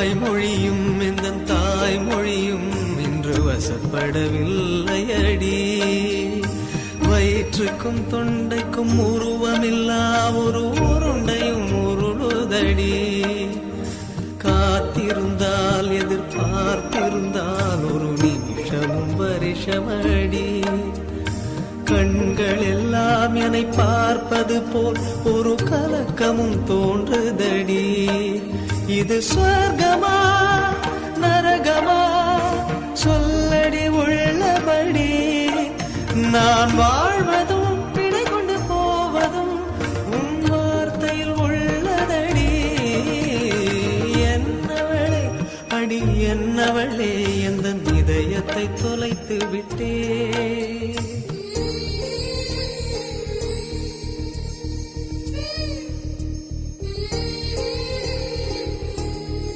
வாய்மொழியும் இந்த தாய்மொழியும் இன்று வசப்படவில்லை அடி. வயிற்றுக்கும் தொண்டைக்கும் உருவமில்லா ஒரு உருண்டையும் உருளுதடி. காத்திருந்தால் எதிர்பார்த்திருந்தால் ஒரு நிமிஷமும் வருஷமடி. கண்கள் எல்லாம் என்னை பார்ப்பது போல் ஒரு கலக்கமும் தோன்றுதடி. இது சொர்க்கமா நரகமா சொல்லடி உள்ளபடி. நான் வாழ்வதும் பிழை கொண்டு போவதும் உன் வார்த்தையில் உள்ளதடி. என்னவளே அடி என்னவளே எந்த இதயத்தை தொலைத்து விட்டே.